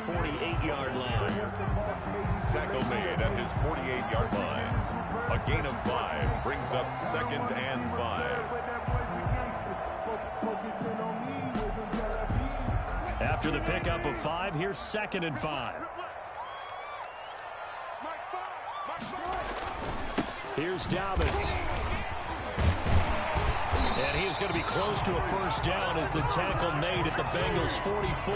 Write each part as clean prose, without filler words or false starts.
48-yard line. Tackle made at his 48-yard line. A gain of 5 brings up 2nd and 5. After the pickup of 5, here's 2nd and 5. Here's Dobbins. And he is going to be close to a first down as the tackle made at the Bengals' 44.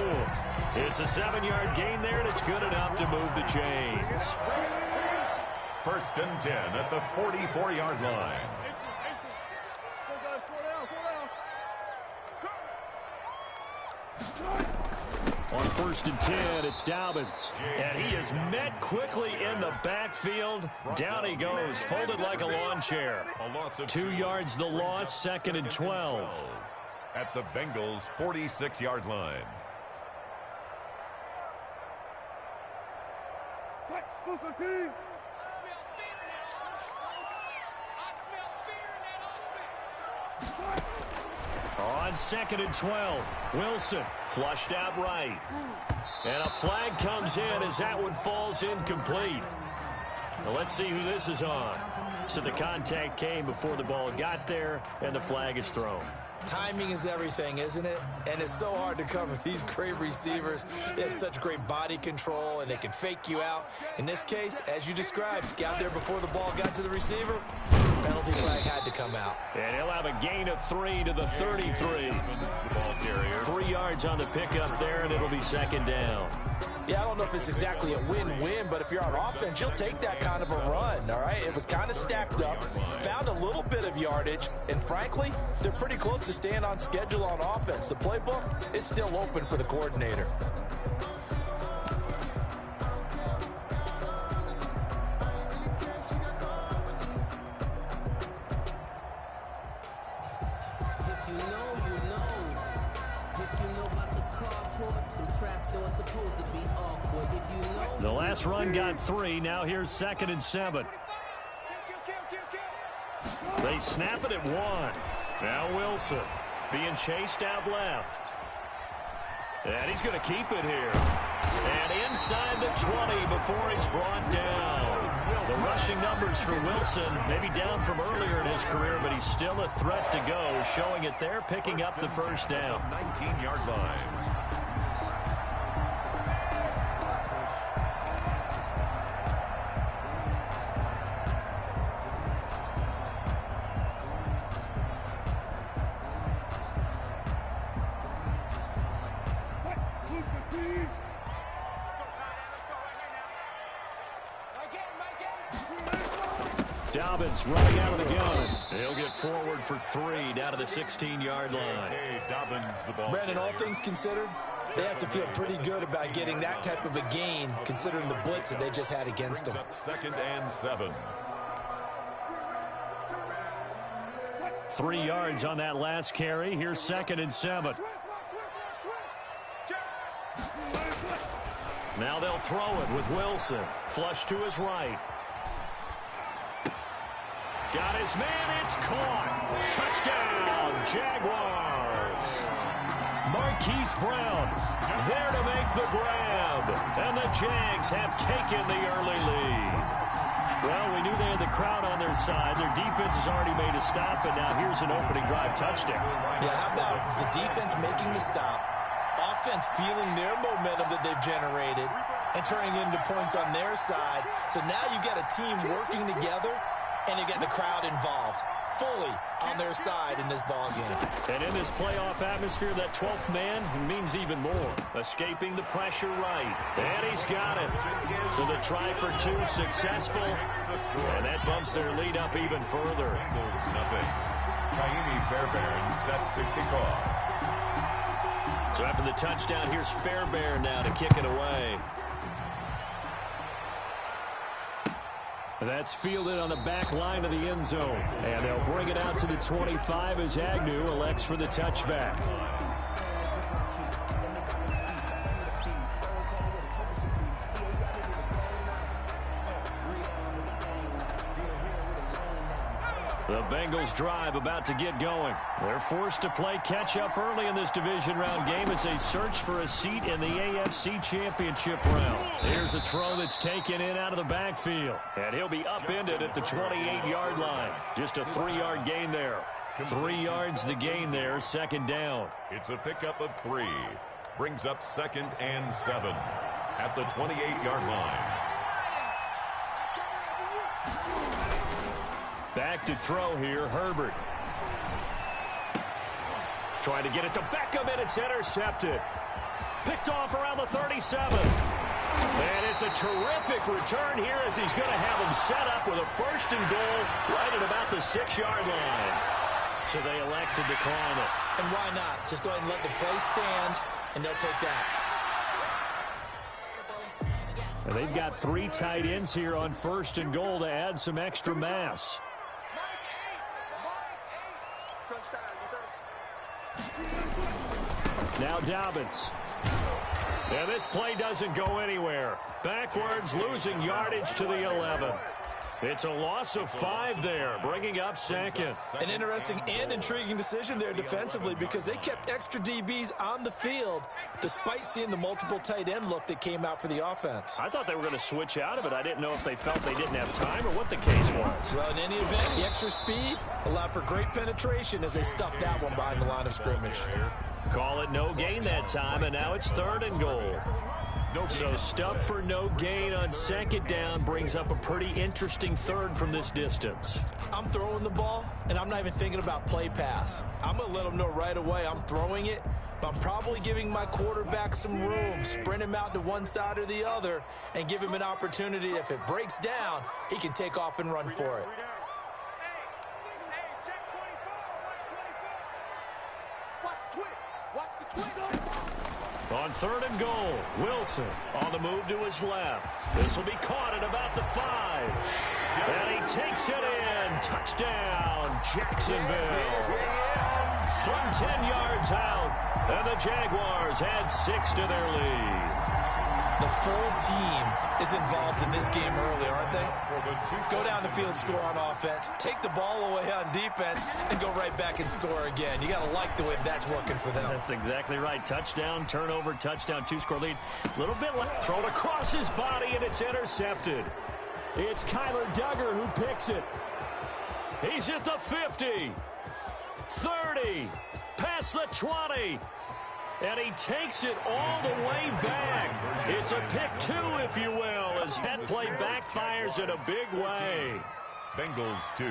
It's a 7-yard gain there, and it's good enough to move the chains. 1st and 10 at the 44-yard line. On 1st and 10, it's Dobbins. And he is met quickly in the backfield. Down he goes, folded like a lawn chair. 2 yards the loss, 2nd and 12. At the Bengals' 46-yard line. On 2nd and 12, Wilson flushed out right. And a flag comes in as that one falls incomplete. Now let's see who this is on. So the contact came before the ball got there, and the flag is thrown. Timing is everything, isn't it? And it's so hard to cover these great receivers. They have such great body control, and they can fake you out. In this case, as you described, got there before the ball got to the receiver. Penalty flag had to come out. And he'll have a gain of 3 to the 33. 3 yards on the pickup there, and it'll be 2nd down. Yeah, I don't know if it's exactly a win-win, but if you're on offense, you'll take that kind of a run, all right? It was kind of stacked up, found a little bit of yardage, and frankly, they're pretty close to staying on schedule on offense. The playbook is still open for the coordinator. The last run got 3. Now here's 2nd and 7. They snap it at 1. Now Wilson being chased out left. And he's going to keep it here. And inside the 20 before he's brought down. The rushing numbers for Wilson, maybe down from earlier in his career, but he's still a threat to go, showing it there, picking up the first down. 19-yard line. Dobbins running out of the gun. He'll get forward for 3 down to the 16-yard line. Dobbins, the ball. Brandon, all things considered, they have to feel pretty good about getting that type of a gain, considering the blitz that they just had against them. 2nd and 7. 3 yards on that last carry. Here's 2nd and 7. Now they'll throw it with Wilson. Flush to his right. Got his man. It's caught. Touchdown, Jaguars. Marquise Brown there to make the grab. And the Jags have taken the early lead. Well, we knew they had the crowd on their side. Their defense has already made a stop, and now here's an opening drive touchdown. Yeah, how about the defense making the stop, offense feeling their momentum that they've generated, and turning it into points on their side. So now you've got a team working together, and you get the crowd involved fully on their side in this ball game. And in this playoff atmosphere, that 12th man means even more. Escaping the pressure right. And he's got it. So the try for 2 successful. And that bumps their lead up even further. Nothing. Kaimi Fairbairn set to kick off. So after the touchdown, here's Fairbairn now to kick it away. That's fielded on the back line of the end zone. And they'll bring it out to the 25 as Agnew elects for the touchback. The Bengals drive about to get going. They're forced to play catch-up early in this division round game as they search for a seat in the AFC Championship round. Here's a throw that's taken in out of the backfield. And he'll be upended at the 28-yard line. Just a 3-yard gain there. 3 yards the gain there, second down. It's a pickup of 3. Brings up 2nd and 7 at the 28-yard line. Back to throw here, Herbert. Trying to get it to Beckham, and it's intercepted. Picked off around the 37. And it's a terrific return here as he's going to have him set up with a 1st and goal right at about the 6-yard line. So they elect to decline it. And why not? Just go ahead and let the play stand, and they'll take that. And they've got 3 tight ends here on 1st and goal to add some extra mass. Now Dobbins. And this play doesn't go anywhere. Backwards, losing yardage to the 11. It's a loss of 5 there, bringing up 2nd. An interesting and intriguing decision there defensively because they kept extra DBs on the field despite seeing the multiple tight end look that came out for the offense. I thought they were going to switch out of it. I didn't know if they felt they didn't have time or what the case was. Well, in any event, the extra speed allowed for great penetration as they stuffed that one behind the line of scrimmage. Call it no gain that time, and now it's 3rd and goal. So stuff for no gain on 2nd down brings up a pretty interesting 3rd from this distance. I'm throwing the ball, and I'm not even thinking about play pass. I'm going to let them know right away I'm throwing it, but I'm probably giving my quarterback some room, sprint him out to one side or the other, and give him an opportunity. If it breaks down, he can take off and run for it. On 3rd and goal, Wilson on the move to his left. This will be caught at about the 5. And he takes it in. Touchdown, Jacksonville. From 10 yards out, and the Jaguars add 6 to their lead. The full team is involved in this game early, aren't they? Go down the field, score on offense, take the ball away on defense, and go right back and score again. You got to like the way that's working for them. That's exactly right. Touchdown, turnover, touchdown, 2-score lead. Little bit left. Thrown across his body, and it's intercepted. It's Kyler Duggar who picks it. He's at the 50, 30, past the 20. And he takes it all the way back. It's a pick 2, if you will, as that play backfires in a big way. Bengals 2.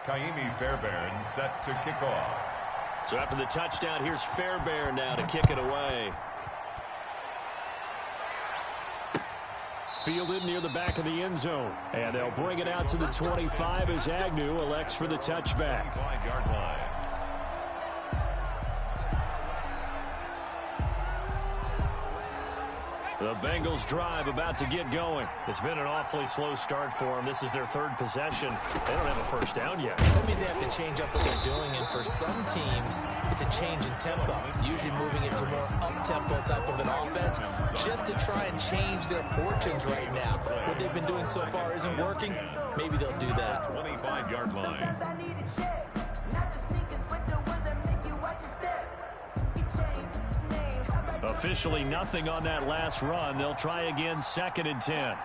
Kaimi Fairbairn set to kick off. So after the touchdown, here's Fairbairn now to kick it away. Fielded near the back of the end zone. And they'll bring it out to the 25 as Agnew elects for the touchback. 5-yard line. The Bengals drive about to get going. It's been an awfully slow start for them. This is their 3rd possession. They don't have a 1st down yet. That means they have to change up what they're doing, and for some teams, it's a change in tempo, usually moving it to more up-tempo type of an offense just to try and change their fortunes right now. What they've been doing so far isn't working. Maybe they'll do that. 25-yard line. Officially nothing on that last run. They'll try again, 2nd and 10.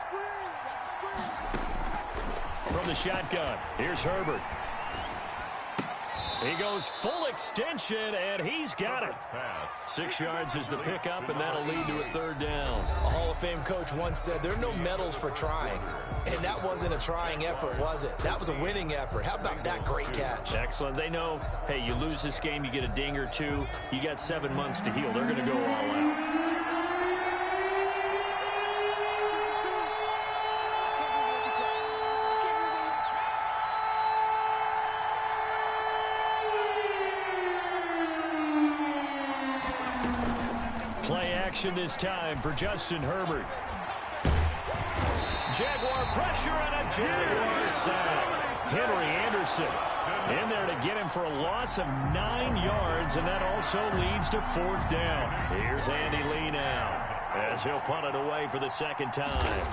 From the shotgun, here's Herbert. He goes full extension, and he's got it. 6 yards is the pickup, and that'll lead to a 3rd down. A Hall of Fame coach once said there are no medals for trying. And that wasn't a trying effort, was it? That was a winning effort. How about that great catch? Excellent. They know, hey, you lose this game, you get a ding or 2. You got 7 months to heal. They're going to go all out. Play action this time for Justin Herbert. Jaguar pressure and a Jaguar sack. Henry Anderson in there to get him for a loss of 9 yards, and that also leads to 4th down. Here's Andy Lee now as he'll punt it away for the 2nd time.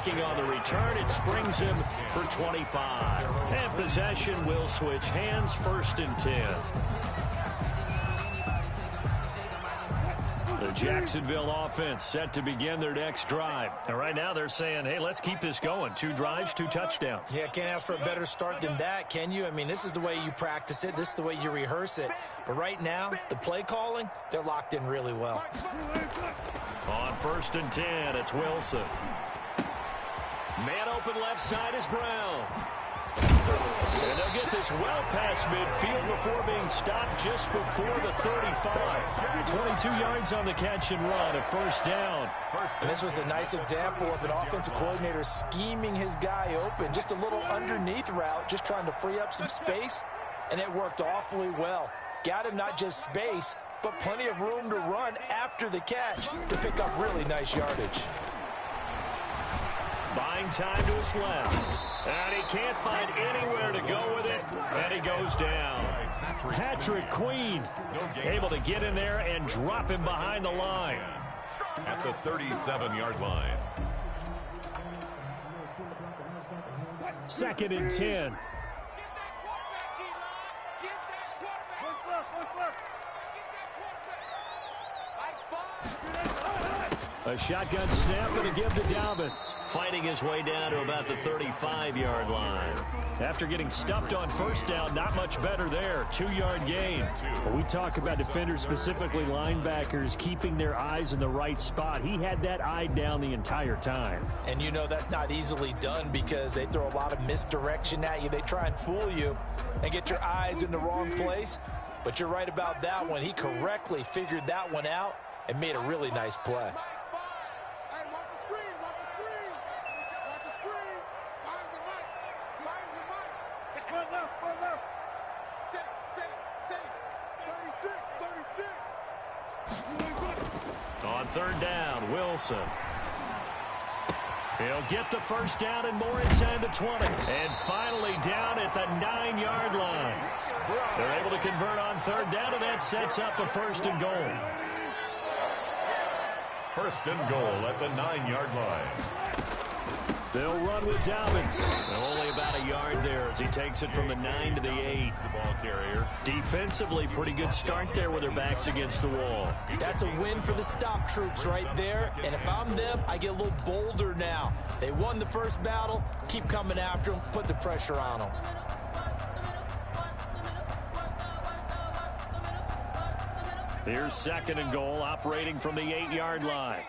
blocking on the return. It springs him for 25. And possession will switch hands, 1st and 10. The Jacksonville offense set to begin their next drive. And right now they're saying, hey, let's keep this going. 2 drives, 2 touchdowns. Yeah, can't ask for a better start than that, can you? I mean, this is the way you practice it. This is the way you rehearse it. But right now, the play calling, they're locked in really well. On 1st and 10, it's Wilson. Man open left side is Brown. And they'll get this well past midfield before being stopped just before the 35. 22 yards on the catch and run, a 1st down. And this was a nice example of an offensive coordinator scheming his guy open. Just a little underneath route, just trying to free up some space, and it worked awfully well. Got him not just space, but plenty of room to run after the catch to pick up really nice yardage. Buying time to his left. And he can't find anywhere to go with it. And he goes down. Patrick Queen able to get in there and drop him behind the line. At the 37-yard line. 2nd and 10. A shotgun snap and a give to Dobbins. Fighting his way down to about the 35-yard line. After getting stuffed on 1st down, not much better there. 2-yard gain. Well, we talk about defenders, specifically linebackers, keeping their eyes in the right spot. He had that eye down the entire time. And you know that's not easily done because they throw a lot of misdirection at you. They try and fool you and get your eyes in the wrong place. But you're right about that one. He correctly figured that one out and made a really nice play. On 3rd down, Wilson. He'll get the 1st down and more inside the 20. And finally down at the 9-yard line. They're able to convert on 3rd down, and that sets up a 1st and goal. 1st and goal at the 9-yard line. They'll run with Dobbins. Only about a yard there as he takes it from the 9 to the 8. The ball carrier. Defensively, pretty good start there with their backs against the wall. That's a win for the stop troops right there. And if I'm them, I get a little bolder now. They won the 1st battle. Keep coming after them. Put the pressure on them. Here's 2nd and goal, operating from the 8-yard line.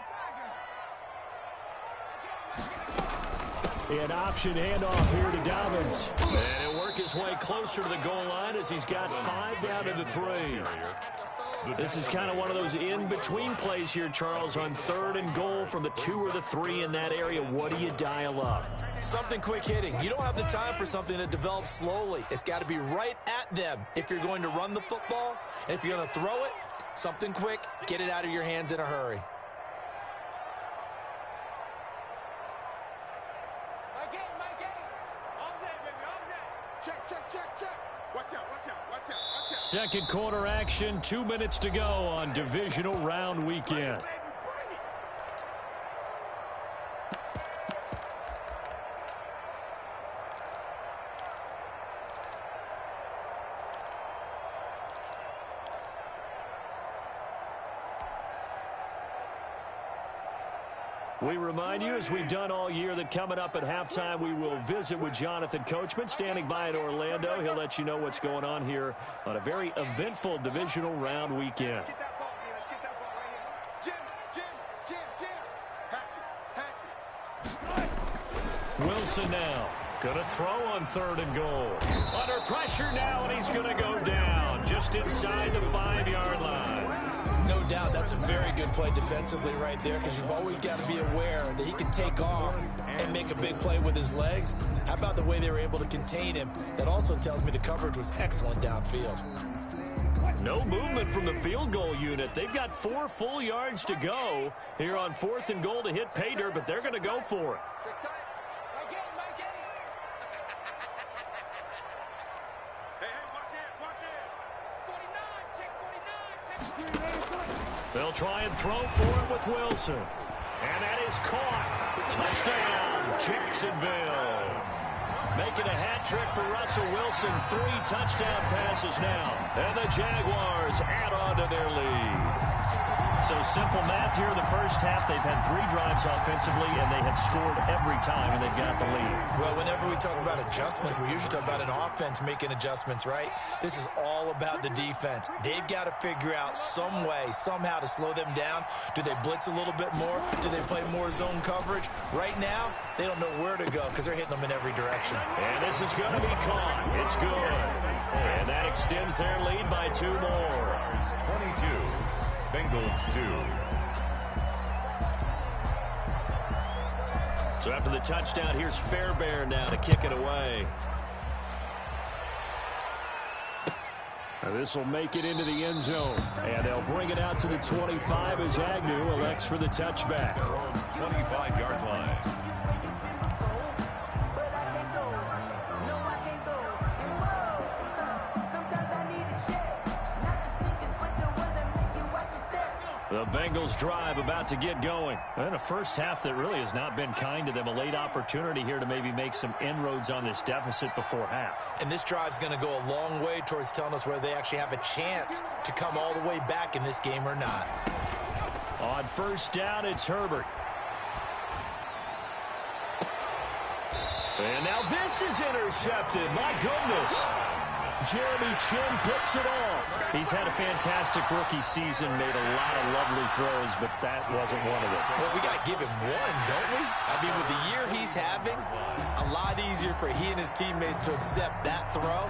An option handoff here to Dobbins. And he'll work his way closer to the goal line as he's got 5 down to the 3. This is kind of one of those in-between plays here, Charles, on 3rd and goal from the 2 or the 3 in that area. What do you dial up? Something quick hitting. You don't have the time for something that develops slowly. It's got to be right at them if you're going to run the football. And if you're going to throw it, something quick, get it out of your hands in a hurry. Second quarter action, 2 minutes to go on divisional round weekend. We remind you, as we've done all year, that coming up at halftime, we will visit with Jonathan Coachman, standing by in Orlando. He'll let you know what's going on here on a very eventful divisional round weekend. Wilson now. Going to throw on 3rd and goal. Under pressure now, and he's going to go down just inside the 5-yard line. No doubt that's a very good play defensively right there because you've always got to be aware that he can take off and make a big play with his legs. How about the way they were able to contain him? That also tells me the coverage was excellent downfield. No movement from the field goal unit. They've got 4 full yards to go here on 4th and goal to hit pay dirt, but they're going to go for it. They'll try and throw for it with Wilson. And that is caught. Touchdown, Jacksonville. Making a hat trick for Russell Wilson. 3 touchdown passes now. And the Jaguars add on to their lead. So simple math here in the first half. They've had 3 drives offensively, and they have scored every time, and they've got the lead. Well, whenever we talk about adjustments, we usually talk about an offense making adjustments, right? This is all about the defense. They've got to figure out some way, somehow to slow them down. Do they blitz a little bit more? Do they play more zone coverage? Right now, they don't know where to go because they're hitting them in every direction. And this is going to be caught. It's good. And that extends their lead by 2 more. 22. Bengals 2. So after the touchdown, here's Fairbairn now to kick it away. This will make it into the end zone. And they'll bring it out to the 25 as Agnew elects for the touchback. 25-yard line. The Bengals drive about to get going. And a first half that really has not been kind to them. A late opportunity here to maybe make some inroads on this deficit before half. And this drive's going to go a long way towards telling us whether they actually have a chance to come all the way back in this game or not. On first down, it's Herbert. And now this is intercepted. My goodness. Jeremy Chin picks it off. He's had a fantastic rookie season, made a lot of lovely throws, but that wasn't one of them. Well, we got to give him one, don't we? I mean, with the year he's having, a lot easier for he and his teammates to accept that throw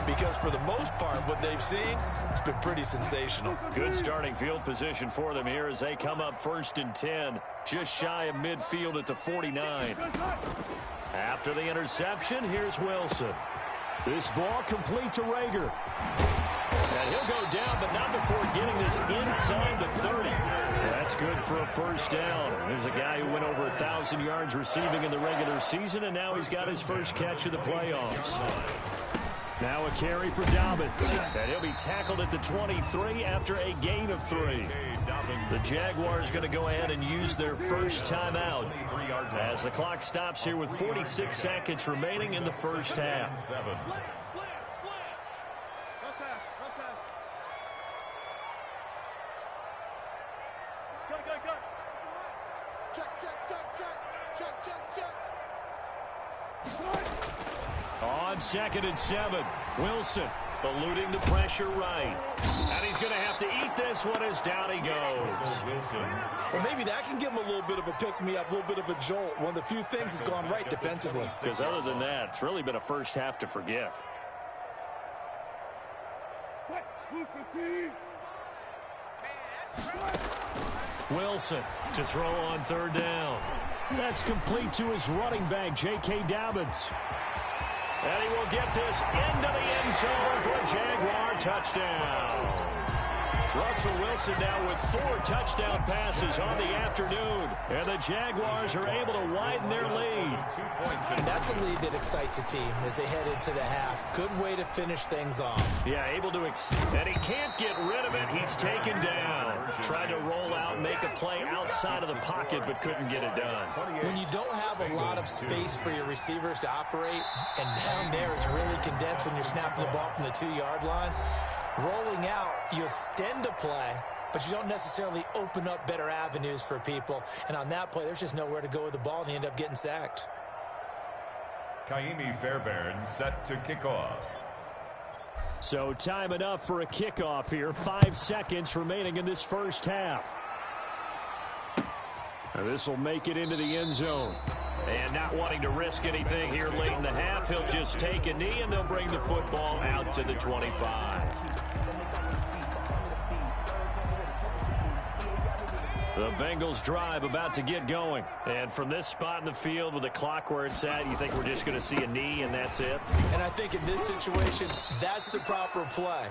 because for the most part, what they've seen, it's been pretty sensational. Good starting field position for them here as they come up 1st and 10, just shy of midfield at the 49. After the interception, here's Wilson. This ball complete to Rager. And he'll go down, but not before getting this inside the 30. That's good for a first down. There's a guy who went over 1,000 yards receiving in the regular season, and now he's got his first catch of the playoffs. Now a carry for Dobbins. And he'll be tackled at the 23 after a gain of 3. The Jaguars going to go ahead and use their first timeout as the clock stops here with 46 seconds remaining in the first half. On 2nd and 7, Wilson eluding the pressure right. And he's going to have to eat this one as down he goes. Well, maybe that can give him a little bit of a pick-me-up, a little bit of a jolt. One of the few things that's gone right defensively. Because other than that, it's really been a first half to forget. Wilson to throw on 3rd down. That's complete to his running back, J.K. Dobbins. And he will get this into the end zone for a Jaguar touchdown. Russell Wilson now with 4 touchdown passes on the afternoon. And the Jaguars are able to widen their lead. And that's a lead that excites a team as they head into the half. Good way to finish things off. Yeah, able to and he can't get rid of it. He's taken down. Tried to roll out and make a play outside of the pocket, but couldn't get it done. When you don't have a lot of space for your receivers to operate, and down there it's really condensed when you're snapping the ball from the 2-yard line, rolling out, you extend a play, but you don't necessarily open up better avenues for people. And on that play, there's just nowhere to go with the ball, and you end up getting sacked. Kaimi Fairbairn set to kick off. So time enough for a kickoff here. 5 seconds remaining in this first half. This will make it into the end zone. And not wanting to risk anything here late in the half, he'll just take a knee, and they'll bring the football out to the 25. The Bengals drive about to get going. And from this spot in the field with the clock where it's at, you think we're just going to see a knee and that's it? And I think in this situation, that's the proper play.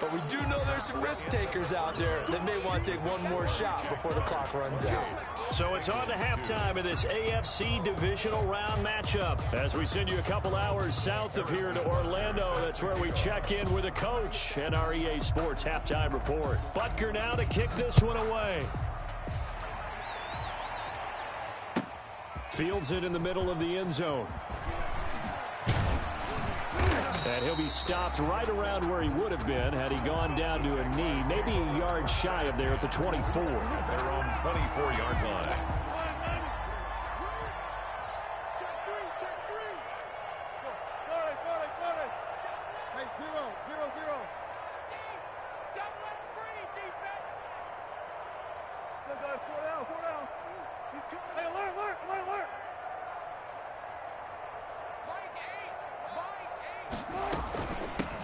But we do know there's some risk takers out there that may want to take one more shot before the clock runs out. So it's on to halftime of this AFC divisional round matchup. As we send you a couple hours south of here to Orlando, that's where we check in with a coach and our EA Sports halftime report. Butker now to kick this one away. Fields it in the middle of the end zone. And he'll be stopped right around where he would have been had he gone down to a knee, maybe a yard shy of there at the 24. At their own 24-yard line.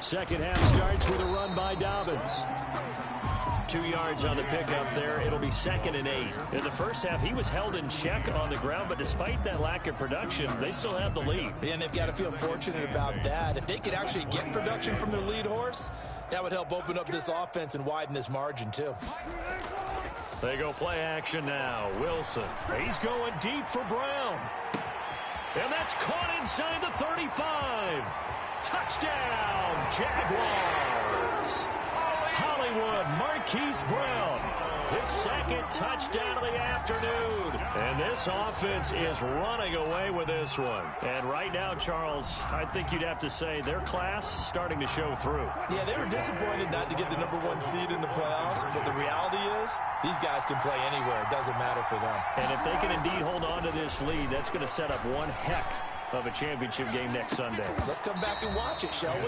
Second half starts with a run by Dobbins. 2 yards on the pickup there. It'll be 2nd and 8. In the first half, he was held in check on the ground, but despite that lack of production, they still have the lead. And they've got to feel fortunate about that. If they could actually get production from their lead horse, that would help open up this offense and widen this margin, too. They go play action now. Wilson. He's going deep for Brown. And that's caught inside the 35. Touchdown, Jaguars. Hollywood Marquise Brown, his 2nd touchdown of the afternoon. And this offense is running away with this one. And right now, Charles, I think you'd have to say their class starting to show through. Yeah, they were disappointed not to get the #1 seed in the playoffs, but the reality is these guys can play anywhere. It doesn't matter for them. And if they can indeed hold on to this lead, that's going to set up one heck of a championship game next Sunday. Let's come back and watch it, shall we?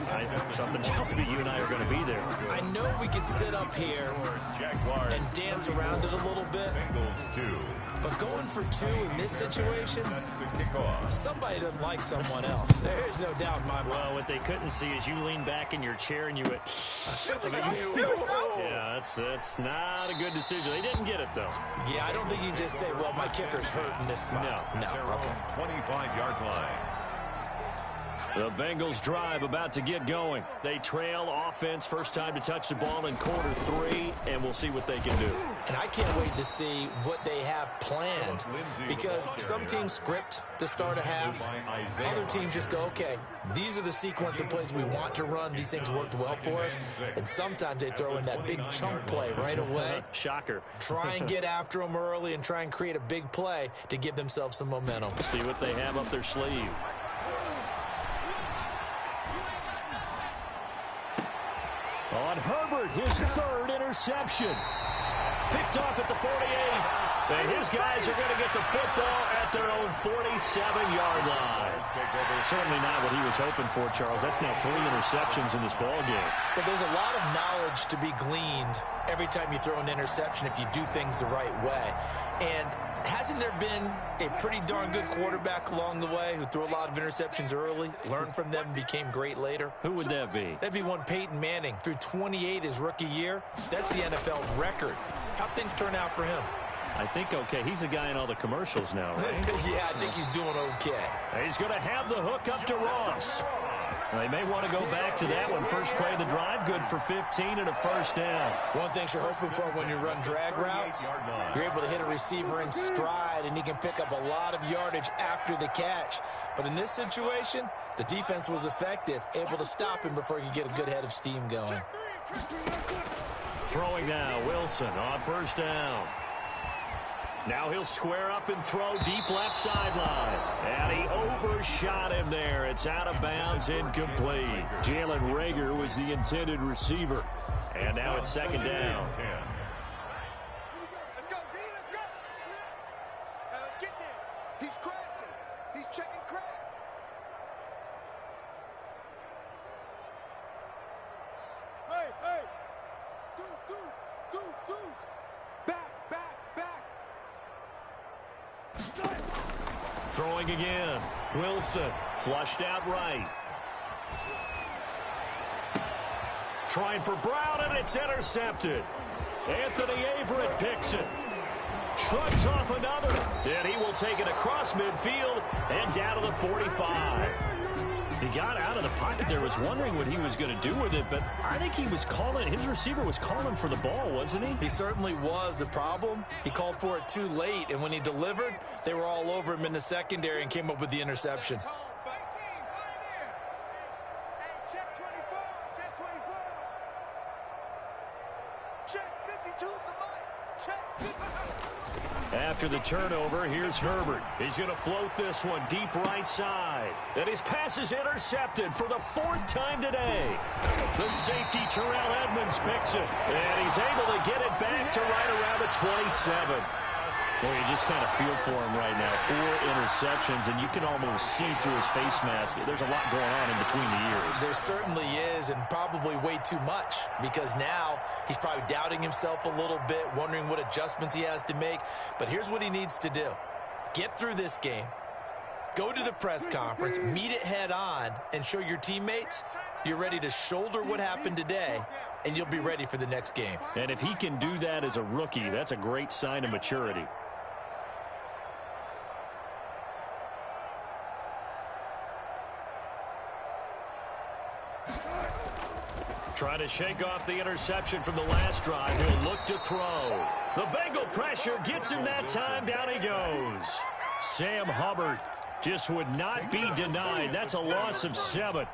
Something tells me you and I are going to be there. I know we could sit up here Jaguars and dance around it a little bit. Bengals 2. But going for 2 in this situation, Set to kick off. somebody doesn't like someone else. There's no doubt in my mind. Well, what they couldn't see is you lean back in your chair and you went, yeah, that's not a good decision. They didn't get it, though. Yeah, I don't think you can just say, well, my kicker's hurt in this spot. No. Their own 25-yard line. The Bengals drive about to get going. They trail offense, first time to touch the ball in quarter 3, and we'll see what they can do. And I can't wait to see what they have planned, because some teams script to start a half. Other teams just go, okay, these are the sequence of plays we want to run. These things worked well for us. And sometimes they throw in that big chunk play right away. Shocker. Try and get after them early and try and create a big play to give themselves some momentum. See what they have up their sleeve. On Herbert, his 3rd interception. Picked off at the 48. And his guys are going to get the football at their own 47-yard line. Certainly not what he was hoping for, Charles. That's now 3 interceptions in this ball game. But there's a lot of knowledge to be gleaned every time you throw an interception if you do things the right way. And hasn't there been a pretty darn good quarterback along the way who threw a lot of interceptions early, learned from them, and became great later? Who would that be? That'd be one Peyton Manning. Threw 28 his rookie year. That's the NFL record. How'd things turn out for him? I think okay. He's a guy in all the commercials now, right? Yeah, I think he's doing okay. He's going to have the hook up to Ross. They may want to go back to that one. First play of the drive, good for 15 and a first down. One thing you're hoping for when you run drag routes, you're able to hit a receiver in stride, and he can pick up a lot of yardage after the catch. But in this situation, the defense was effective, able to stop him before he could get a good head of steam going. Throwing now, Wilson on first down. Now he'll square up and throw deep left sideline. And he overshot him there. It's out of bounds, incomplete. Jalen Reagor was the intended receiver. And now it's 2nd down. Let's go, D, let's go. Now let's get there. He's crashing. He's checking crash. Hey. Deuce. Back. Throwing again. Wilson flushed out right. Trying for Brown, and it's intercepted. Anthony Averett picks it. Shrugs off another. And he will take it across midfield and down to the 45. He got out of the pocket there, was wondering what he was going to do with it, but I think he was calling, his receiver was calling for the ball, wasn't he? He certainly was. The problem, he called for it too late, and when he delivered, they were all over him in the secondary and came up with the interception. Check 52's the mic. After the turnover, here's Herbert. He's going to float this one deep right side. And his pass is intercepted for the fourth time today. The safety, Terrell Edmonds, picks it. And he's able to get it back to right around the 27. Well, you just kind of feel for him right now. 4 interceptions, and you can almost see through his face mask. There's a lot going on in between the ears. There certainly is, and probably way too much, because now he's probably doubting himself a little bit, wondering what adjustments he has to make. But here's what he needs to do. Get through this game, go to the press conference, meet it head on, and show your teammates you're ready to shoulder what happened today, and you'll be ready for the next game. And if he can do that as a rookie, that's a great sign of maturity. Trying to shake off the interception from the last drive. He'll look to throw. The Bengal pressure gets him that time. Down he goes. Sam Hubbard just would not be denied. That's a loss of 7.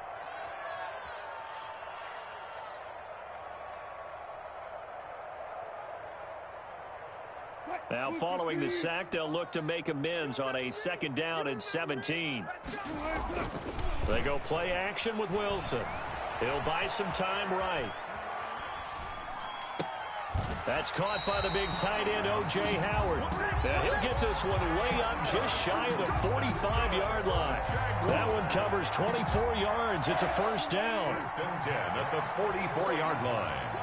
Now following the sack, they'll look to make amends on a 2nd down and 17. They go play action with Wilson. He'll buy some time right. That's caught by the big tight end, O.J. Howard. Now he'll get this one way up just shy of the 45-yard line. That one covers 24 yards. It's a first down. 1st and 10 at the 44-yard line.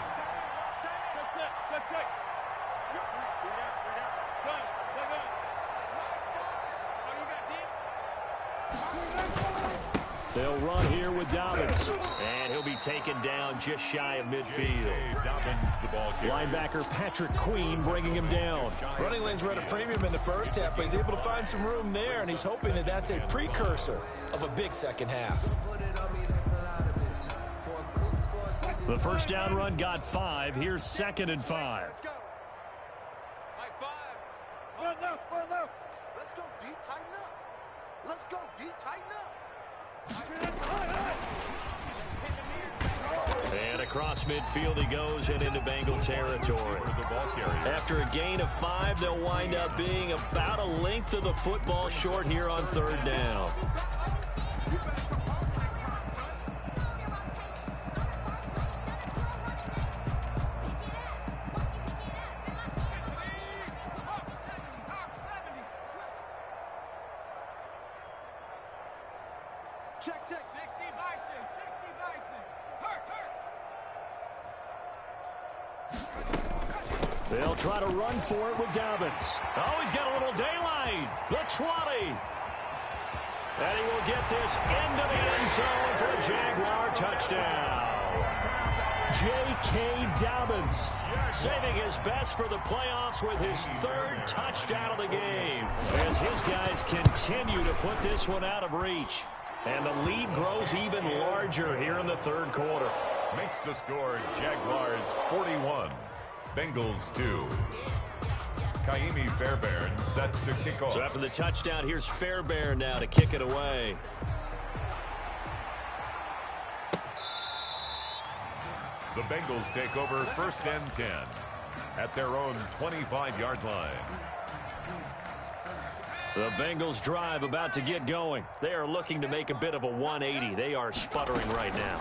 They'll run here with Dobbins. And he'll be taken down just shy of midfield. Dobbins, the ball carrier. Linebacker Patrick Queen bringing him down. Running lanes were at a premium in the first half, but he's able to find some room there, and he's hoping that that's a precursor of a big second half. The first down run got 5. Here's 2nd and 5. Let's go. High five. One left. Let's go, D. Tighten up. Let's go, D. Tighten up. And across midfield he goes and into Bengal territory. After a gain of 5, they'll wind up being about a length of the football short here on 3rd down. Check. 60 Bison. Hurt. They'll try to run for it with Dobbins. Oh, he's got a little daylight. The 20. And he will get this into the end zone for a Jaguar touchdown. J.K. Dobbins saving his best for the playoffs with his 3rd touchdown of the game, as his guys continue to put this one out of reach. And the lead grows even larger here in the 3rd quarter. Makes the score Jaguars 41, Bengals 2. Kaimi Fairbairn set to kick off. So after the touchdown, here's Fairbairn now to kick it away. The Bengals take over 1st and 10 at their own 25-yard line. The Bengals drive about to get going. They are looking to make a bit of a 180. They are sputtering right now.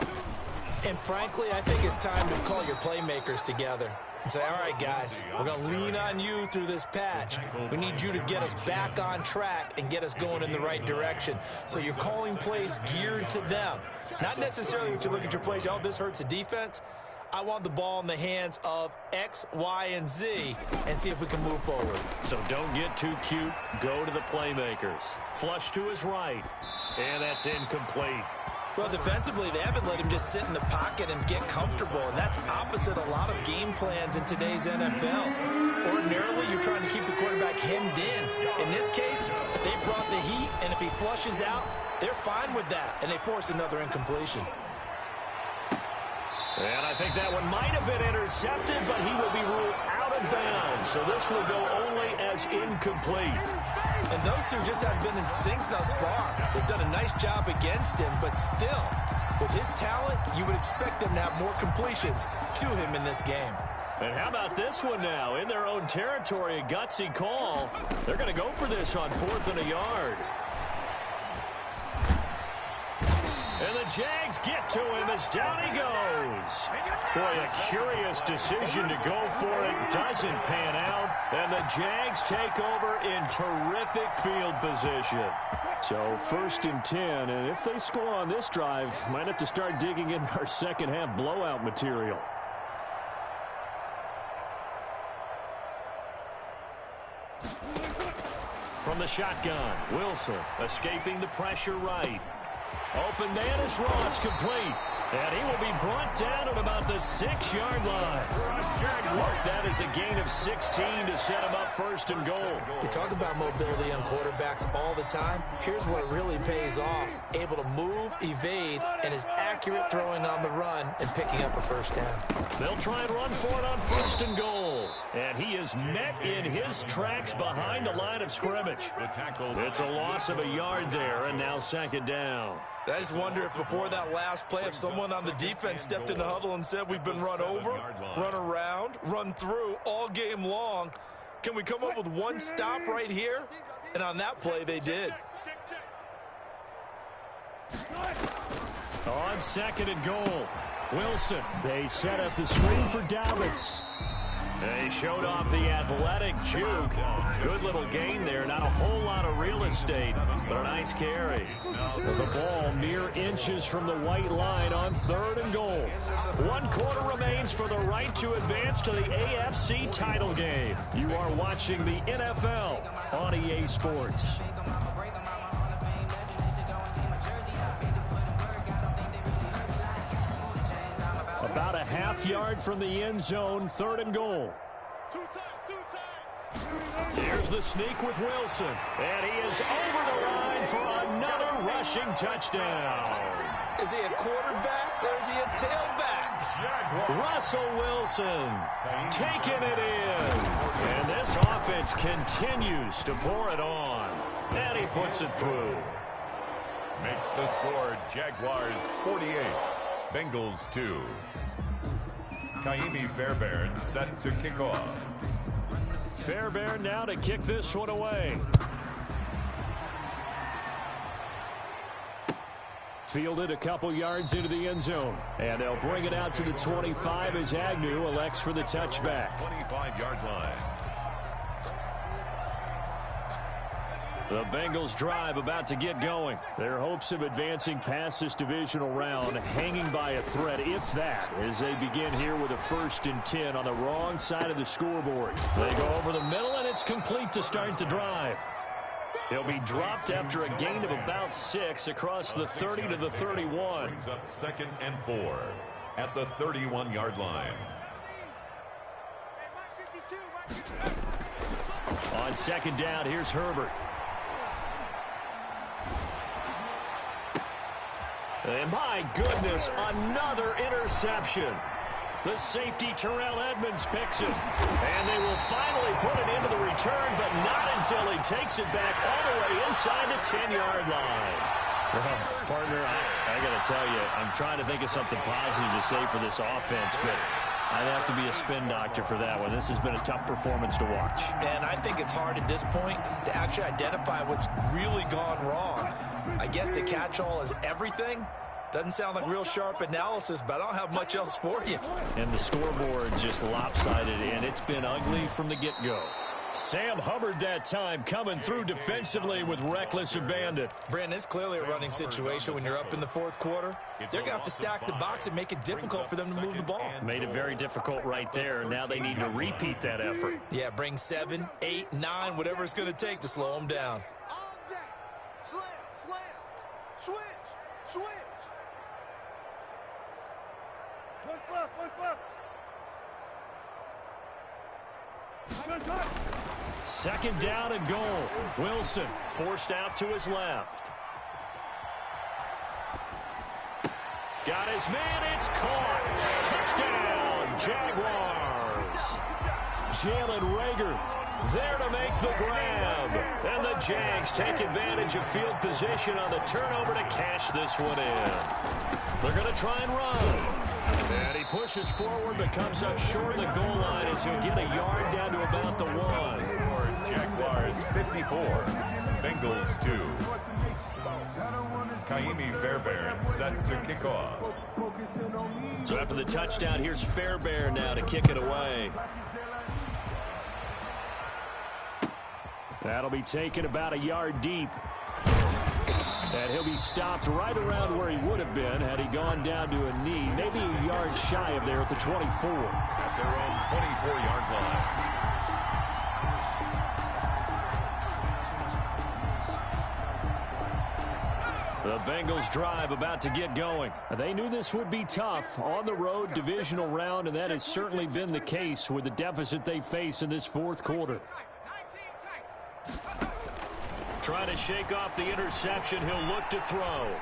And frankly, I think it's time to call your playmakers together and say, all right, guys, we're going to lean on you through this patch. We need you to get us back on track and get us going in the right direction. So you're calling plays geared to them. Not necessarily when you look at your plays, oh, this hurts the defense. I want the ball in the hands of X, Y, and Z and see if we can move forward. So don't get too cute. Go to the playmakers. Flush to his right. And that's incomplete. Well, defensively, they haven't let him just sit in the pocket and get comfortable, and that's opposite a lot of game plans in today's NFL. Ordinarily, you're trying to keep the quarterback hemmed in. In this case, they brought the heat, and if he flushes out, they're fine with that, and they force another incompletion. And I think that one might have been intercepted, but he will be ruled out of bounds. So this will go only as incomplete. And those two just have been in sync thus far. They've done a nice job against him, but still, with his talent, you would expect them to have more completions to him in this game. And how about this one now? In their own territory, a gutsy call. They're going to go for this on 4th and a yard. And the Jags get to him as down he goes. Boy, a curious decision to go for it. Doesn't pan out. And the Jags take over in terrific field position. So 1st and 10. And if they score on this drive, might have to start digging in our second half blowout material. From the shotgun, Wilson escaping the pressure right. Open man is Ross, complete. And he will be brought down at about the 6-yard line. Mark that as a gain of 16 to set him up 1st and goal. You talk about mobility on quarterbacks all the time. Here's where it really pays off. Able to move, evade, and is accurate throwing on the run and picking up a 1st down. They'll try and run for it on 1st and goal. And he is met in his tracks behind the line of scrimmage. It's a loss of a yard there, and now 2nd down. I just wonder if before that last play, if someone on the defense stepped in the huddle and said, we've been run over, run around, run through all game long. Can we come up with one stop right here? And on that play, they did. On 2nd and goal, Wilson. They set up the screen for Dobbins. They showed off the athletic juke. Good little gain there. Not a whole lot of real estate, but a nice carry. The ball mere inches from the white line on 3rd and goal. 1 quarter remains for the right to advance to the AFC title game. You are watching the NFL on EA Sports. About a half-yard from the end zone, 3rd and goal. Here's the sneak with Wilson, and he is over the line for another rushing touchdown. Is he a quarterback or is he a tailback? Russell Wilson taking it in. And this offense continues to pour it on. And he puts it through. Makes the score Jaguars 48, Bengals 2. Kaimi Fairbairn set to kick off. Fairbairn now to kick this one away. Fielded a couple yards into the end zone. And they'll bring it out to the 25 as Agnew elects for the touchback. 25-yard line. The Bengals drive about to get going. Their hopes of advancing past this divisional round hanging by a thread, if that, as they begin here with a 1st and 10 on the wrong side of the scoreboard. They go over the middle, and it's complete to start the drive. He'll be dropped after a gain of about 6 across the 30 to the 31. Brings up 2nd and 4 at the 31-yard line. On 2nd down, here's Herbert. And my goodness, another interception. The safety Terrell Edmonds picks it. And they will finally put it into the return, but not until he takes it back all the way inside the 10-yard line. Well, partner, I got to tell you, I'm trying to think of something positive to say for this offense, but I'd have to be a spin doctor for that one. This has been a tough performance to watch. And I think it's hard at this point to actually identify what's really gone wrong. I guess the catch-all is everything. Doesn't sound like real sharp analysis, but I don't have much else for you. And the scoreboard just lopsided, and it's been ugly from the get-go. Sam Hubbard that time coming through defensively with reckless abandon. Brandon, it's clearly a running situation when you're up in the 4th quarter. They're going to have to stack the box and make it difficult for them to move the ball. Made it very difficult right there. Now they need to repeat that effort. Yeah, bring 7, 8, 9, whatever it's going to take to slow them down. Slam, slam, switch, switch. One left. 2nd down and goal. Wilson forced out to his left. Got his man, it's caught. Touchdown, Jaguars. Jalen Reagor there to make the grab. And the Jags take advantage of field position on the turnover to cash this one in. They're going to try and run. And he pushes forward but comes up short of the goal line as he'll get a yard down to about the 1. Jaguars 54, Bengals 2. Kaimi Fairbairn set to kick off. So after the touchdown, here's Fairbairn now to kick it away. That'll be taken about a yard deep. And he'll be stopped right around where he would have been had he gone down to a knee, maybe a yard shy of there at the 24. At their own 24-yard line. The Bengals drive about to get going. They knew this would be tough on the road, divisional round, and that has certainly been the case with the deficit they face in this fourth quarter. Trying to shake off the interception. He'll look to throw.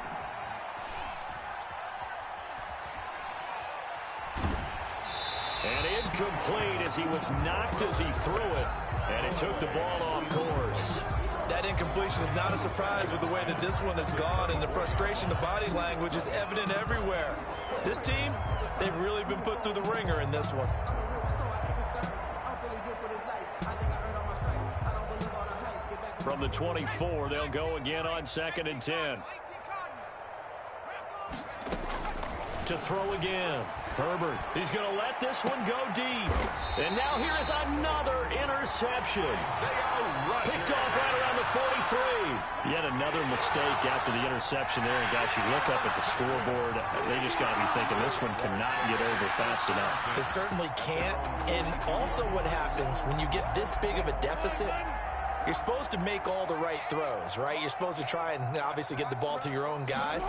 And incomplete as he was knocked as he threw it. And it took the ball off course. That incompletion is not a surprise with the way that this one has gone, and the frustration of body language is evident everywhere. This team, they've really been put through the ringer in this one. From the 24, they'll go again on 2nd and 10. To throw again. Herbert, he's going to let this one go deep. And now here is another interception. Picked off right around the 43. Yet another mistake after the interception there. And guys, you look up at the scoreboard, they just got to be thinking this one cannot get over fast enough. It certainly can't. And also what happens when you get this big of a deficit, you're supposed to make all the right throws, right? You're supposed to try and obviously get the ball to your own guys.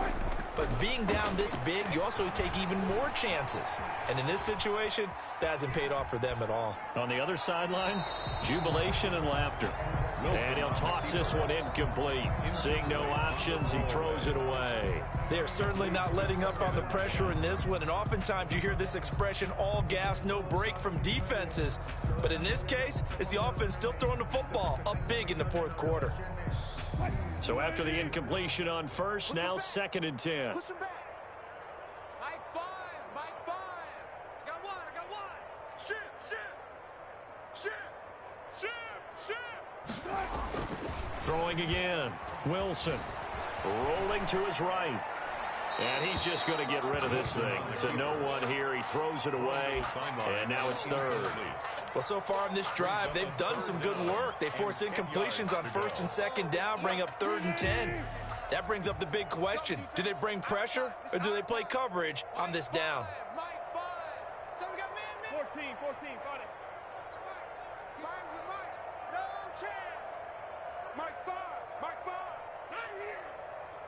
But being down this big, you also take even more chances. And in this situation, that hasn't paid off for them at all. On the other sideline, jubilation and laughter. And he'll toss this one incomplete. Seeing no options, he throws it away. They're certainly not letting up on the pressure in this one. And oftentimes you hear this expression, all gas, no break from defenses. But in this case, it's the offense still throwing the football up big in the fourth quarter. So after the incompletion on first, now 2nd and 10. Push him back. Mike 5. Mike 5. I got one. Shift. Throwing again. Wilson rolling to his right. And he's just going to get rid of this thing. To no one here. He throws it away. And now it's 3rd. Well, so far in this drive, they've done some good work. They force incompletions on 1st and 2nd down, bring up 3rd and 10. That brings up the big question. Do they bring pressure or do they play coverage on this down? Mike 5. So we got man. 14. Got it. Five's the Mike. No chance. Mike 5. Not here.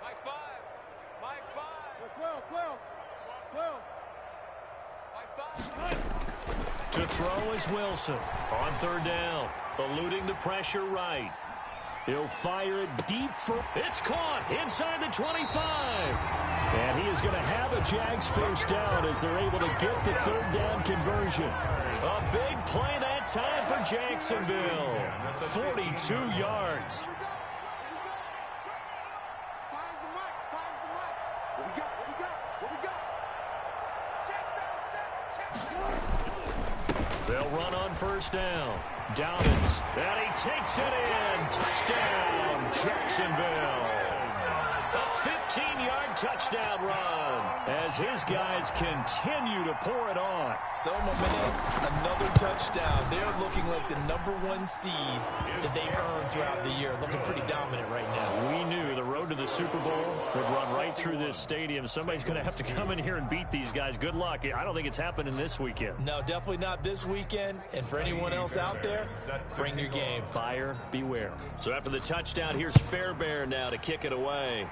Mike 5. Mike 5. 12. Mike 5. To throw is Wilson on 3rd down, eluding the pressure right. He'll fire it deep for... It's caught inside the 25. And he is going to have a Jags first down as they're able to get the 3rd down conversion. A big play that time for Jacksonville. 42 yards. They'll run on 1st down. Dobbins, and he takes it in. Touchdown, Jacksonville. A 15-yard touchdown run as his guys continue to pour it on. So momentum, another touchdown. They're looking like the #1 seed that they've earned throughout the year. Looking pretty dominant right now. We knew the road to the Super Bowl would run right through this stadium. Somebody's going to have to come in here and beat these guys. Good luck. I don't think it's happening this weekend. No, definitely not this weekend. And for anyone else out there, bring your game. Buyer beware. So after the touchdown, here's Fairbairn now to kick it away.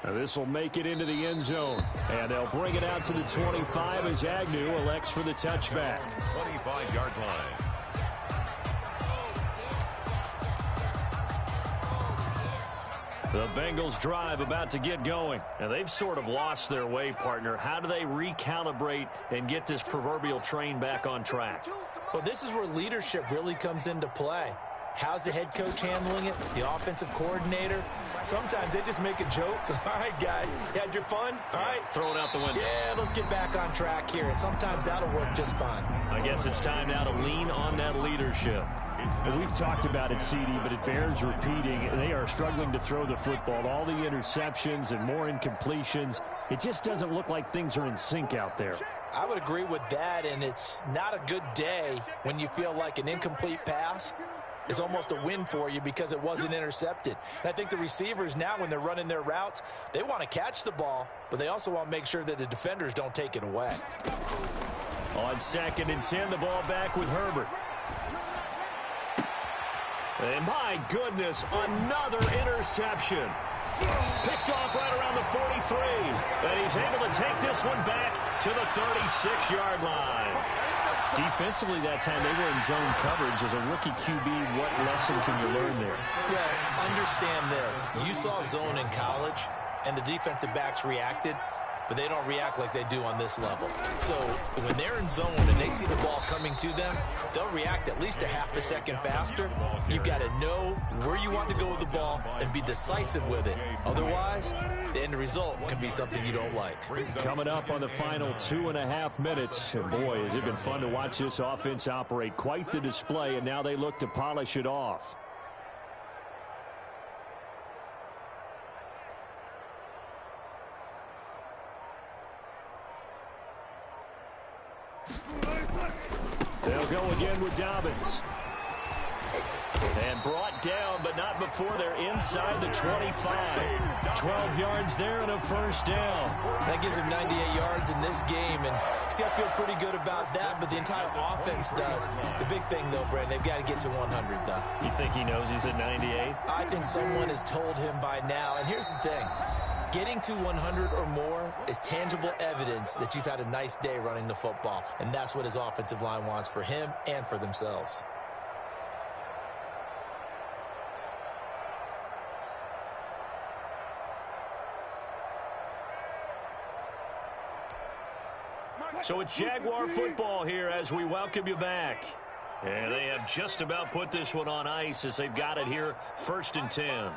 Now this will make it into the end zone. And they'll bring it out to the 25 as Agnew elects for the touchback. 25-yard line. The Bengals drive about to get going. And they've sort of lost their way, partner. How do they recalibrate and get this proverbial train back on track? Well, this is where leadership really comes into play. How's the head coach handling it? The offensive coordinator? Sometimes they just make a joke. All right, guys, you had your fun? All right. Throw it out the window. Yeah, let's get back on track here, and sometimes that'll work just fine. I guess it's time now to lean on that leadership. And we've talked about it, CD, but it bears repeating. They are struggling to throw the football. All the interceptions and more incompletions. It just doesn't look like things are in sync out there. I would agree with that, and it's not a good day when you feel like an incomplete pass is almost a win for you because it wasn't intercepted. And I think the receivers now, when they're running their routes, they want to catch the ball, but they also want to make sure that the defenders don't take it away. On 2nd and 10, the ball back with Herbert. And my goodness, another interception. Picked off right around the 43. And he's able to take this one back to the 36-yard line. Defensively that time, they were in zone coverage. As a rookie QB, what lesson can you learn there? Well, understand this. You saw zone in college, and the defensive backs reacted, but they don't react like they do on this level. So when they're in zone and they see the ball coming to them, they'll react at least a half a second faster. You've got to know where you want to go with the ball and be decisive with it. Otherwise, the end result can be something you don't like. Coming up on the final 2.5 minutes. And boy, has it been fun to watch this offense operate. Quite the display, and now they look to polish it off. They'll go again with Dobbins. And brought down, but not before they're inside the 25. 12 yards there and a first down. That gives him 98 yards in this game, and he's got to feel pretty good about that, but the entire offense does. The big thing, though, Brandon, they've got to get to 100, though. You think he knows he's at 98? I think someone has told him by now, and here's the thing. Getting to 100 or more is tangible evidence that you've had a nice day running the football, and that's what his offensive line wants for him and for themselves. So it's Jaguar football here as we welcome you back. And they have just about put this one on ice as they've got it here, 1st and 10.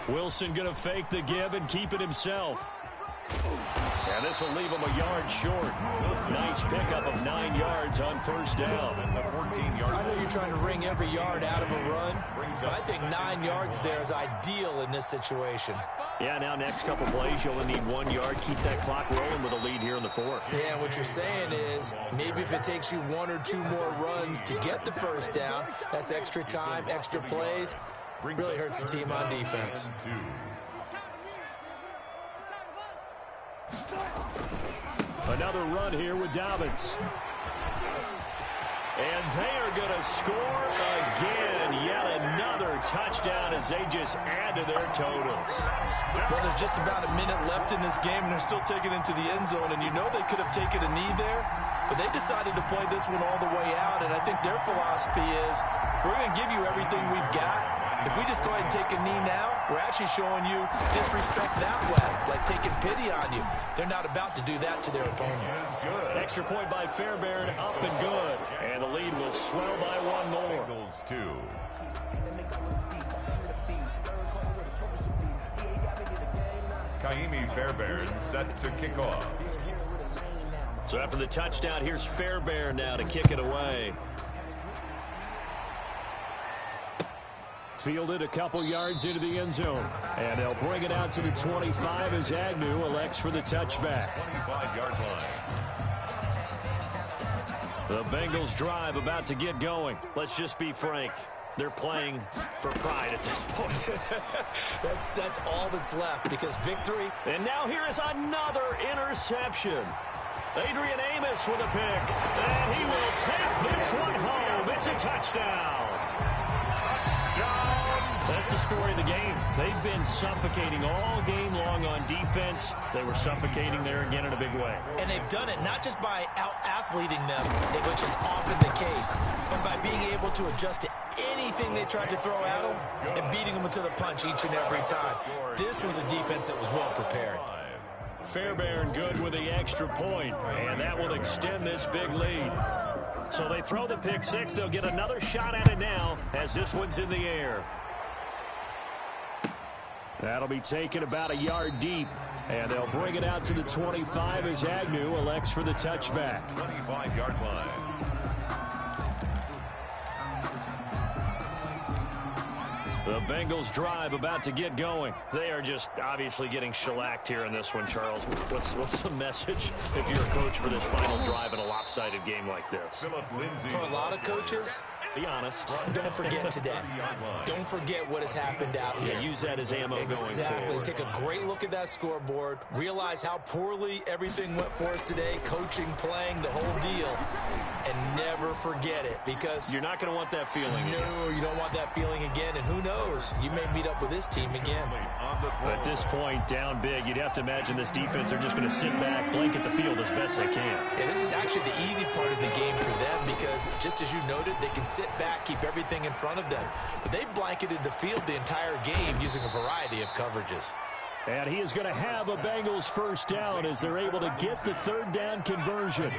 Wilson going to fake the give and keep it himself. And this will leave him a yard short. Nice pickup of 9 yards on first down. I know you're trying to wring every yard out of a run, but I think 9 yards there is ideal in this situation. Yeah, now next couple plays, you'll only need 1 yard. Keep that clock rolling with a lead here in the 4th. Yeah, what you're saying is maybe if it takes you 1 or 2 more runs to get the first down, that's extra time, extra plays. Really hurts the team on defense. Another run here with Dobbins. And they are going to score again. Yet another touchdown as they just add to their totals. Well, there's just about a minute left in this game, and they're still taking it into the end zone. And you know they could have taken a knee there, but they decided to play this one all the way out. And I think their philosophy is, we're going to give you everything we've got. If we just go ahead and take a knee now, we're actually showing you disrespect that way, like taking pity on you. They're not about to do that to their opponent. Extra point by Fairbairn, up and good. And the lead will swell by 1 more. Bengals 2. Kaimi Fairbairn set to kick off. So after the touchdown, here's Fairbairn now to kick it away. Fielded a couple yards into the end zone. And they'll bring it out to the 25 as Agnew elects for the touchback. 25-yard line. The Bengals drive about to get going. Let's just be frank. They're playing for pride at this point. That's all that's left, because victory. And now here is another interception. Adrian Amos with a pick. And he will take this one home. It's a touchdown. that's the story of the game. They've been suffocating all game long on defense. They were suffocating there again in a big way. And they've done it not just by out-athleting them, which is often the case, but by being able to adjust to anything they tried to throw at them and beating them to the punch each and every time. This was a defense that was well prepared. Fairbairn good with the extra point, and that will extend this big lead. So they throw the pick six. They'll get another shot at it now as this one's in the air. That'll be taken about a yard deep, and they'll bring it out to the 25 as Agnew elects for the touchback. 25-yard line. The Bengals drive about to get going. They are just obviously getting shellacked here in this one, Charles. What's the message if you're a coach for this final drive in a lopsided game like this? For a lot of coaches, be honest. Don't forget today. Don't forget what has happened out here. Yeah, use that as ammo going forward. Exactly. Take a great look at that scoreboard. Realize how poorly everything went for us today. Coaching, playing, the whole deal. And never forget it, because you're not going to want that feeling again. No, you don't want that feeling again. And who knows? You may meet up with this team again. At this point, down big, you'd have to imagine this defense, they're just going to sit back, blanket the field as best they can. Yeah, this is actually the easy part of the game for them, because just as you noted, they can sit back, keep everything in front of them. But they blanketed the field the entire game using a variety of coverages. And he is going to have a Bengals first down as they're able to get the third down conversion.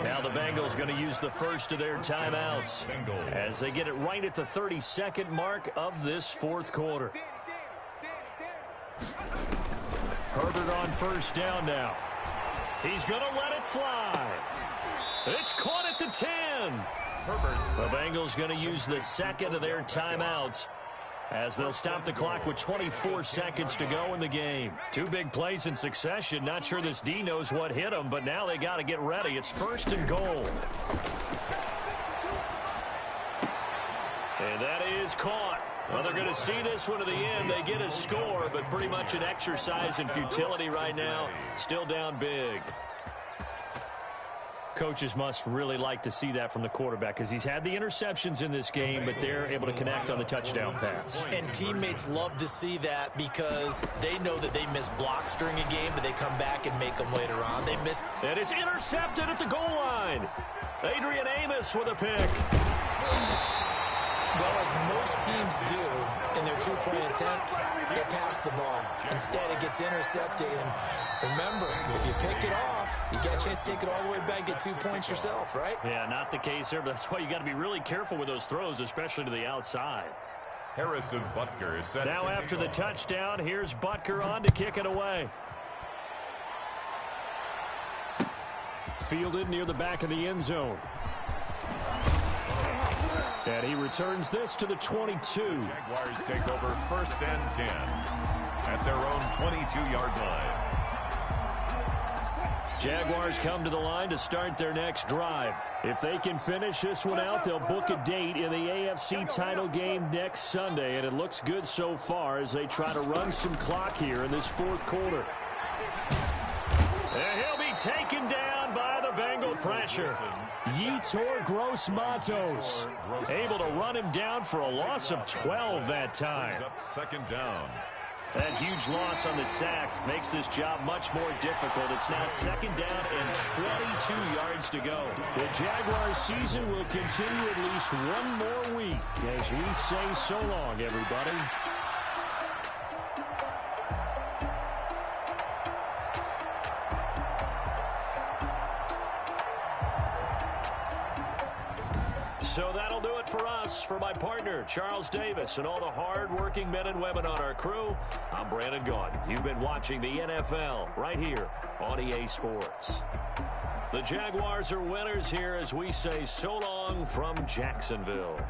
Now the Bengals going to use the first of their timeouts as they get it right at the 32nd mark of this fourth quarter. Herbert on first down now. He's going to let it fly. It's caught at the 10. Herbert. The Bengals going to use the second of their timeouts as they'll stop the clock with 24 seconds to go in the game. Two big plays in succession. Not sure this D knows what hit them, but now they got to get ready. It's first and goal. And that is caught. Well, they're going to see this one to the end. They get a score, but pretty much an exercise in futility right now. Still down big. Coaches must really like to see that from the quarterback, because he's had the interceptions in this game, but they're able to connect on the touchdown pass. And teammates love to see that, because they know that they miss blocks during a game, but they come back and make them later on. They miss. And it's intercepted at the goal line. Adrian Amos with a pick. Well, as most teams do in their two-point attempt, they pass the ball. Instead, it gets intercepted. And remember, if you pick it off, you get a chance to take it all the way back, get 2 points yourself, right? Yeah, not the case there, but that's why you got to be really careful with those throws, especially to the outside. Harrison Butker is set. Now after the touchdown, here's Butker on to kick it away. Fielded near the back of the end zone. And he returns this to the 22. Jaguars take over first and 10 at their own 22-yard line. Jaguars come to the line to start their next drive. If they can finish this one out, they'll book a date in the AFC title game next Sunday. And it looks good so far as they try to run some clock here in this fourth quarter. And he'll be taken down by the Bengal pressure. Yetur Gross-Matos able to run him down for a loss of 12 that time. Second down. That huge loss on the sack makes this job much more difficult. It's now second down and 22 yards to go. The Jaguars season will continue at least one more week as we say so long, everybody. So that'll do it for us. For my partner, Charles Davis, and all the hard-working men and women on our crew, I'm Brandon Gaudin. You've been watching the NFL right here on EA Sports. The Jaguars are winners here as we say so long from Jacksonville.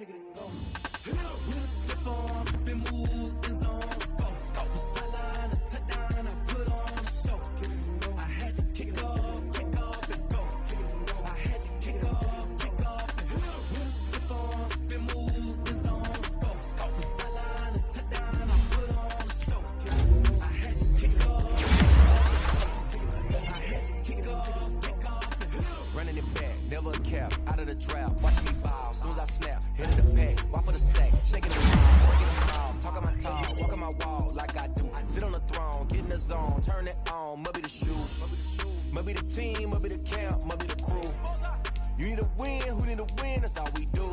kick it and go. With a stiff arm, spin move, in zone, scope. Off the sideline, a touchdown, I put on a show. I had to kick off and go. I had to kick off and go. With a stiff arm, spin move, in zone, scope. Off the sideline, a touchdown, I put on a show. I had to kick off. I had to kick off. Running it back, never cap, out of the draft. Watching me ball, as soon as I snap, hit it the pack, walk for the sack, shaking the ball, breaking the ball, talking my talk, walking my wall like I do. Sit on the throne, get in the zone, turn it on, must be the shoes, must be the team, must be the camp, must be the crew. You need a win, who need a win, that's all we do.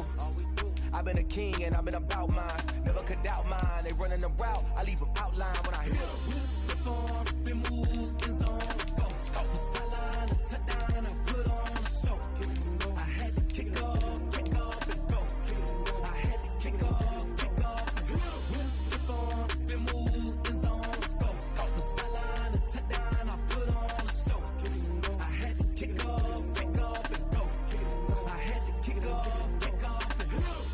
I've been a king and I've been about mine, never could doubt mine. They running the route, I leave them outline when I hit them. With a stiff arm, spin move, in zone, scope. Off the sideline, a touchdown, I put on a show. I had to kick off and go. I had to kick off and go. With a stiff arm, spin move, in zone, scope. Off the sideline, a touchdown, I put on a show. I had to kick off and go. I had to kick off and go.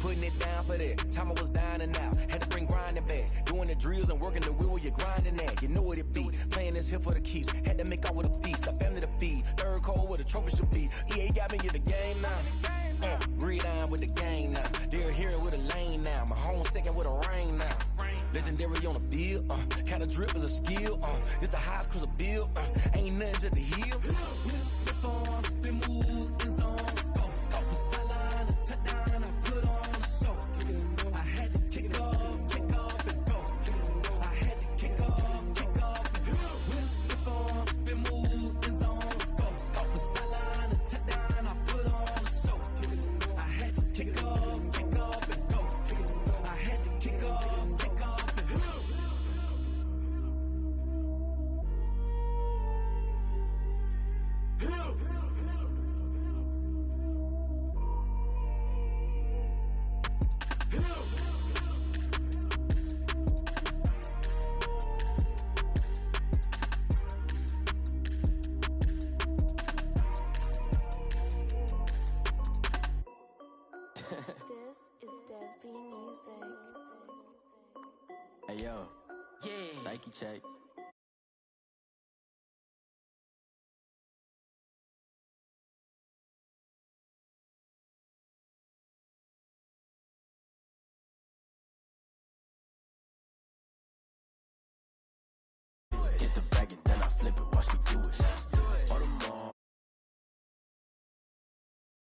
Putting it down for that. Time I was down and out. Had to bring grinding back. Doing the drills and working the wheel where you're grinding at. You know what it be. Playing this here for the keeps. Had to make out with a feast. A family to feed. Third cold where the trophy should be. EA got me in the game now. Breathe on with the game now. They're here with a lane now. My home second with a rain now. Legendary on the field. Kinda drip is a skill. It's the highest cruiser bill. Ain't nothing just the hill. With a stiff arm, spin move, in zone, scope. Off the sideline, a touchdown, I put on a show. I had to kick off and go. I had to kick off and go. With a stiff arm, spin move, in zone, scope. Off the sideline, a touchdown, I put on a show. I had to kick off and go. I had to kick off and go. This is Dev B Music. Hey yo, Yeah. Nike check.